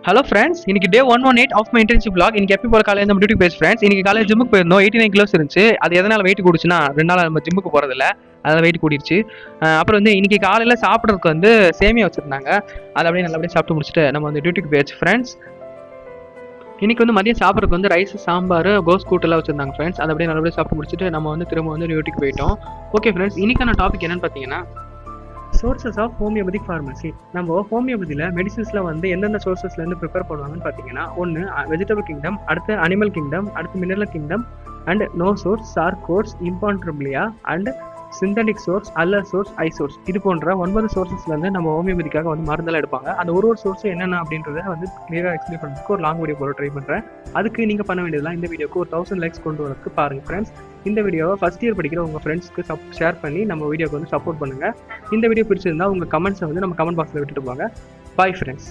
Hello friends, இன்னைக்கு டே 118 of my internship vlog. இன்னைக்கு எப்பி போல காலையில் நம்ம டியூட்டி பேஸ் ஃப்ரெண்ட்ஸ். இன்னைக்கு காலையில் ஜிம்முக்கு போயிருந்தோம். 89 கிலோஸ் இருந்துச்சு. அது எதனால் வெயிட் கூடுச்சுன்னா 2 நாள் நம்ம ஜிம்முக்கு போகிறதில்ல, அதில் வெயிட் கூடிருச்சு. அப்புறம் வந்து இன்னைக்கு காலையில் சாப்பிட்றதுக்கு வந்து சேமியா வச்சுருந்தாங்க. அதை அப்படியே நல்லபடியாக சாப்பிட்டு முடிச்சுட்டு நம்ம வந்து டியூட்டிக்கு போயாச்சு ஃப்ரெண்ட்ஸ். இன்னைக்கு வந்து மதியம் சாப்பிட்றதுக்கு வந்து ரைஸ், சாம்பார், கோஸ் கூட்டெல்லாம் வச்சுருந்தாங்க ஃப்ரெண்ட்ஸ். அதை அப்படியே நல்லபடியாக சாப்பிட்டு முடிச்சுட்டு நம்ம வந்து திரும்ப வந்து டியூட்டிக்கு போயிட்டோம். ஓகே ஃப்ரெண்ட்ஸ், இன்னைக்கான டாபிக் என்னன்னு பார்த்தீங்கன்னா சோர்சஸ் ஆஃப் ஹோமியோபதிக் ஃபார்மசி. நம்ம ஹோமியோபதியில் மெடிசின்ஸில் வந்து எந்தெந்த சோர்சஸ்லேருந்து ப்ரிப்பேர் பண்ணுவாங்கன்னு பார்த்தீங்கன்னா, ஒன்று வெஜிடபிள் கிங்டம், அடுத்து அனிமல் கிங்டம், அடுத்து mineral kingdom, and no source, சார் கோர்ஸ், இம்பான்ட்ரபிளியா, அண்ட் சிந்தடிக் சோர்ஸ், அல்லர் சோர்ஸ், ஐ சோர்ஸ். இது போன்ற 9 சோர்சஸ்லேருந்து நம்ம ஹோமியோபதிக்காக வந்து மருந்தெல்லாம் எடுப்பாங்க. அந்த ஒரு சோர்ஸும் என்னென்ன அப்படின்றத வந்து கிளியராக எக்ஸ்பிளைன் பண்ணுறதுக்கு ஒரு லாங் வீடியோ போட ட்ரை பண்ணுறேன். அதுக்கு நீங்கள் பண்ண வேண்டியதுலாம் இந்த வீடியோக்கு ஒரு 1000 லைக்ஸ் கொண்டு வரதுக்கு பாருங்கள் ஃப்ரெண்ட்ஸ். இந்த வீடியோவை ஃபஸ்ட் இயர் படிக்கிற உங்கள் ஃப்ரெண்ட்ஸ்க்கு ஷேர் பண்ணி நம்ம வீடியோக்கு வந்து சப்போர்ட் பண்ணுங்கள். இந்த வீடியோ பிடிச்சிருந்தா உங்கள் கமெண்ட்ஸை வந்து நம்ம கமெண்ட் பாக்ஸில் விட்டுட்டு போங்க. Bye friends.